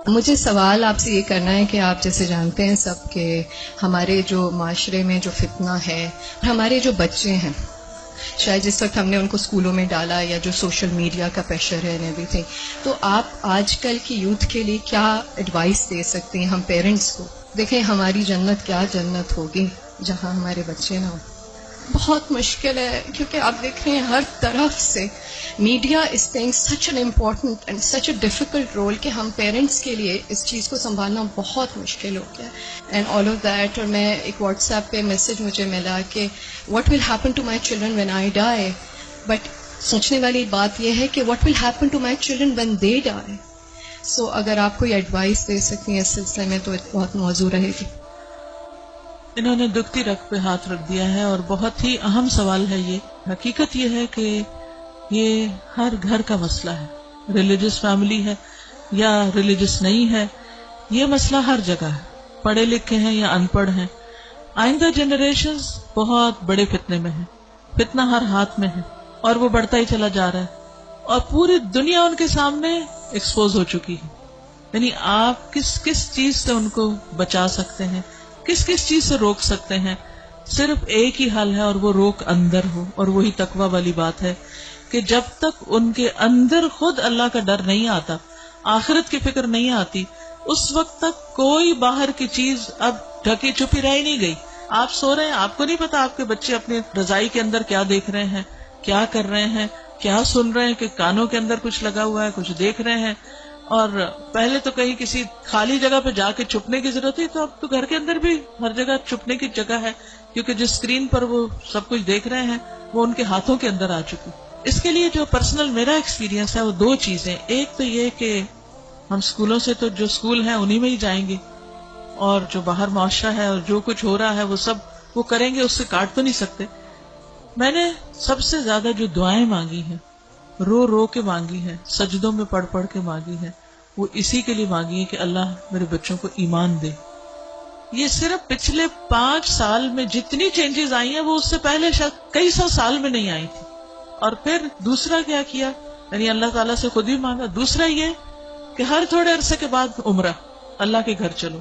مجھے سوال آپ سے یہ کرنا ہے کہ آپ جیسے جانتے ہیں سب کہ ہمارے جو معاشرے میں جو فتنہ ہے، ہمارے جو بچے ہیں، شاید جس وقت ہم نے ان کو اسکولوں میں ڈالا یا جو سوشل میڈیا کا پریشر ہے ایوری تھنگ، تو آپ آج کل کی یوتھ کے لیے کیا ایڈوائس دے سکتے ہیں ہم پیرنٹس کو؟ دیکھیں ہماری جنت کیا جنت ہوگی جہاں ہمارے بچے نہ ہوں. بہت مشکل ہے کیونکہ آپ دیکھ رہے ہیں ہر طرف سے media is playing such an important and such a difficult role کہ ہم پیرنٹس کے لیے اس چیز کو سنبھالنا بہت مشکل ہو گیا اینڈ آل آف دیٹ. اور میں ایک واٹس ایپ پہ میسج مجھے ملا کہ what will happen to my children when I die, but سوچنے والی بات یہ ہے کہ what will happen to my children when they die. So اگر آپ کوئی ایڈوائس دے سکتی ہیں اس سلسلے میں تو بہت موضوع رہے گی. انہوں نے دکھتی رگ پہ ہاتھ رکھ دیا ہے اور بہت ہی اہم سوال ہے یہ. حقیقت یہ ہے کہ یہ ہر گھر کا مسئلہ ہے، ریلیجس فیملی ہے یا ریلیجس نہیں ہے، یہ مسئلہ ہر جگہ ہے، پڑھے لکھے ہیں یا ان پڑھ ہیں. آئندہ جنریشنز بہت بڑے فتنے میں ہیں، فتنہ ہر ہاتھ میں ہے اور وہ بڑھتا ہی چلا جا رہا ہے اور پوری دنیا ان کے سامنے ایکسپوز ہو چکی ہے. یعنی آپ کس کس چیز سے ان کو بچا سکتے ہیں، کس کس چیز سے روک سکتے ہیں؟ صرف ایک ہی حل ہے اور وہ روک اندر ہو، اور وہی تقوی والی بات ہے کہ جب تک ان کے اندر خود اللہ کا ڈر نہیں آتا، آخرت کی فکر نہیں آتی، اس وقت تک کوئی باہر کی چیز اب ڈھکی چھپی رہ ہی نہیں گئی. آپ سو رہے ہیں، آپ کو نہیں پتا آپ کے بچے اپنی رضائی کے اندر کیا دیکھ رہے ہیں، کیا کر رہے ہیں، کیا سن رہے ہیں، کہ کانوں کے اندر کچھ لگا ہوا ہے، کچھ دیکھ رہے ہیں. اور پہلے تو کہیں کسی خالی جگہ پہ جا کے چھپنے کی ضرورت تھی، تو اب تو گھر کے اندر بھی ہر جگہ چھپنے کی جگہ ہے، کیونکہ جس اسکرین پر وہ سب کچھ دیکھ رہے ہیں وہ ان کے ہاتھوں کے اندر آ چکی. اس کے لیے جو پرسنل میرا ایکسپیرینس ہے وہ دو چیزیں. ایک تو یہ کہ ہم اسکولوں سے تو جو اسکول ہیں انہی میں ہی جائیں گے، اور جو باہر معاشرہ ہے اور جو کچھ ہو رہا ہے وہ سب وہ کریں گے، اس سے کاٹ تو نہیں سکتے. میں نے سب سے زیادہ جو دعائیں مانگی ہیں، رو رو کے مانگی ہے، سجدوں میں پڑھ پڑھ کے مانگی ہے، وہ اسی کے لیے مانگی ہے کہ اللہ میرے بچوں کو ایمان دے. یہ صرف پچھلے 5 سال میں جتنی چینجز آئی ہیں وہ اس سے پہلے شاید کئی 100 سال میں نہیں آئی تھی. اور پھر دوسرا کیا کیا، یعنی اللہ تعالیٰ سے خود ہی مانگا. دوسرا یہ کہ ہر تھوڑے عرصے کے بعد عمرہ، اللہ کے گھر چلو،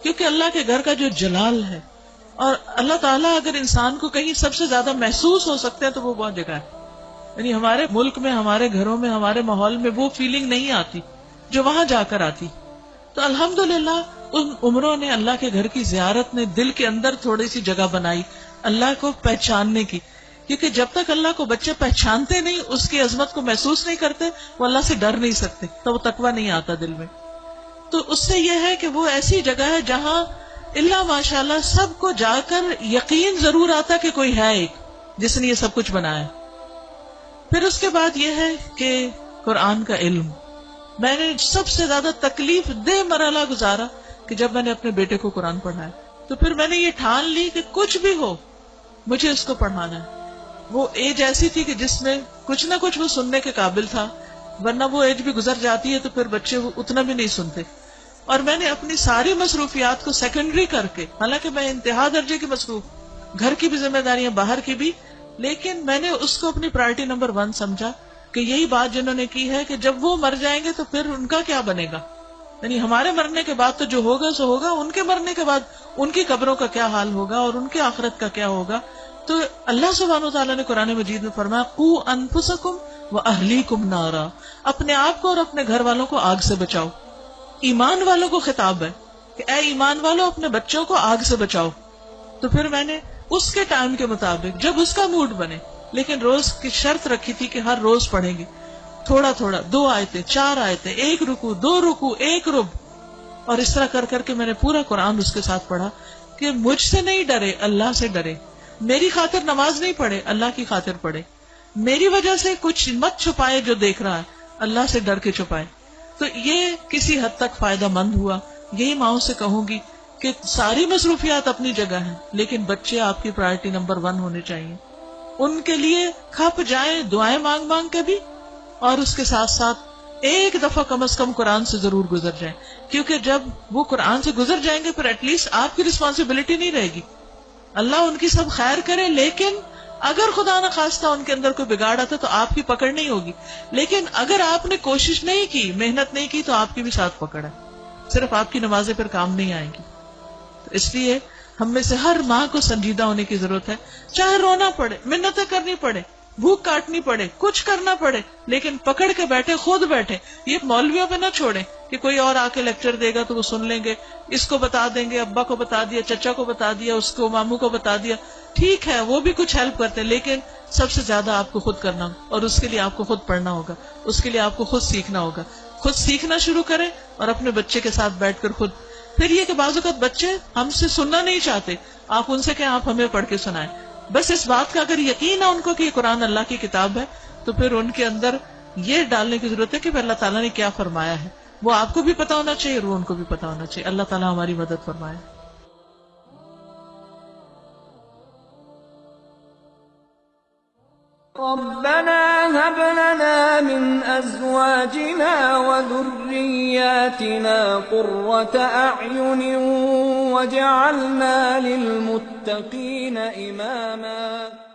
کیونکہ اللہ کے گھر کا جو جلال ہے، اور اللہ تعالیٰ اگر انسان کو کہیں سب سے زیادہ محسوس ہو سکتے ہیں تو وہ بہت جگہ ہے. یعنی ہمارے ملک میں، ہمارے گھروں میں، ہمارے ماحول میں وہ فیلنگ نہیں آتی جو وہاں جا کر آتی. تو الحمدللہ ان عمروں نے، اللہ کے گھر کی زیارت نے دل کے اندر تھوڑی سی جگہ بنائی اللہ کو پہچاننے کی. کیونکہ جب تک اللہ کو بچے پہچانتے نہیں، اس کی عظمت کو محسوس نہیں کرتے، وہ اللہ سے ڈر نہیں سکتے، تو وہ تقویٰ نہیں آتا دل میں. تو اس سے یہ ہے کہ وہ ایسی جگہ ہے جہاں اللہ ماشاءاللہ سب کو جا کر یقین ضرور آتا کہ کوئی ہے ایک جس نے یہ سب کچھ بنایا. پھر اس کے بعد یہ ہے کہ قرآن کا علم. میں نے سب سے زیادہ تکلیف دہ مرحلہ گزارا کہ جب میں نے اپنے بیٹے کو قرآن پڑھایا، تو پھر میں نے یہ ٹھان لی کہ کچھ بھی ہو مجھے اس کو پڑھانا ہے. وہ ایج ایسی تھی کہ جس میں کچھ نہ کچھ وہ سننے کے قابل تھا، ورنہ وہ ایج بھی گزر جاتی ہے تو پھر بچے وہ اتنا بھی نہیں سنتے. اور میں نے اپنی ساری مصروفیات کو سیکنڈری کر کے، حالانکہ میں انتہا درجے کی مصروف، گھر کی بھی ذمہ داریاں، باہر کی بھی، لیکن میں نے اس کو اپنی پرائرٹی نمبر 1 سمجھا کہ یہی بات جنہوں نے کی ہے کہ جب وہ مر جائیں گے تو پھر ان کا کیا بنے گا. یعنی ہمارے مرنے کے بعد تو جو ہوگا سو ہوگا، ان کے مرنے کے بعد ان کی قبروں کا کیا حال ہوگا اور ان کی آخرت کا کیا ہوگا. تو اللہ سبحانہ وتعالیٰ نے قرآن مجید میں فرمایا قوا انفسکم واہلیکم نارا، اپنے آپ کو اور اپنے گھر والوں کو آگ سے بچاؤ. ایمان والوں کو خطاب ہے کہ اے ایمان والوں اپنے بچوں کو آگ سے بچاؤ. تو پھر میں نے اس کے ٹائم کے مطابق جب اس کا موڈ بنے، لیکن روز کی شرط رکھی تھی کہ ہر روز پڑھیں گے تھوڑا تھوڑا، 2 آیتیں 4 آیتیں، 1 رکوع 2 رکوع 1 رب، اور اس طرح کر کر کے میں نے پورا قرآن اس کے ساتھ پڑھا کہ مجھ سے نہیں ڈرے، اللہ سے ڈرے. میری خاطر نماز نہیں پڑھے، اللہ کی خاطر پڑھے. میری وجہ سے کچھ مت چھپائے جو دیکھ رہا ہے، اللہ سے ڈر کے چھپائے. تو یہ کسی حد تک فائدہ مند ہوا. یہی ماؤں سے کہوں گی کہ ساری مصروفیات اپنی جگہ ہیں، لیکن بچے آپ کی پرائرٹی نمبر 1 ہونے چاہیے. ان کے لیے کھپ جائیں دعائیں مانگ مانگ کے بھی، اور اس کے ساتھ ساتھ ایک دفعہ کم از کم قرآن سے ضرور گزر جائیں. کیونکہ جب وہ قرآن سے گزر جائیں گے پھر ایٹ لیسٹ آپ کی رسپانسبلٹی نہیں رہے گی. اللہ ان کی سب خیر کرے، لیکن اگر خدا نہ خواستہ ان کے اندر کوئی بگاڑ آتا تو آپ کی پکڑ نہیں ہوگی. لیکن اگر آپ نے کوشش نہیں کی، محنت نہیں کی، تو آپ کی بھی ساتھ پکڑ ہے. صرف آپ کی نمازیں پھر کام نہیں آئیں گی. تو اس لیے ہم میں سے ہر ماں کو سنجیدہ ہونے کی ضرورت ہے. چاہے رونا پڑے، منتیں کرنی پڑے، بھوک کاٹنی پڑے، کچھ کرنا پڑے، لیکن پکڑ کے بیٹھے، خود بیٹھے. یہ مولویوں پہ نہ چھوڑیں کہ کوئی اور آ کے لیکچر دے گا تو وہ سن لیں گے، اس کو بتا دیں گے، ابا کو بتا دیا، چچا کو بتا دیا، اس کو ماموں کو بتا دیا. ٹھیک ہے وہ بھی کچھ ہیلپ کرتے ہیں، لیکن سب سے زیادہ آپ کو خود کرنا ہوگا، اور اس کے لیے آپ کو خود پڑھنا ہوگا، اس کے لیے آپ کو خود سیکھنا ہوگا. خود سیکھنا شروع کریں اور اپنے بچے کے ساتھ بیٹھ کر خود. پھر یہ کہ بعض اوقات بچے ہم سے سننا نہیں چاہتے، آپ ان سے کہیں آپ ہمیں پڑھ کے سنائیں. بس اس بات کا اگر یقین ہے ان کو کہ یہ قرآن اللہ کی کتاب ہے، تو پھر ان کے اندر یہ ڈالنے کی ضرورت ہے کہ پھر اللہ تعالیٰ نے کیا فرمایا ہے، وہ آپ کو بھی پتا ہونا چاہیے اور وہ ان کو بھی پتا ہونا چاہیے. اللہ تعالیٰ ہماری مدد فرمائے. ربنا هب لنا من أزواجنا وذرياتنا قرة أعين واجعلنا للمتقين إماما.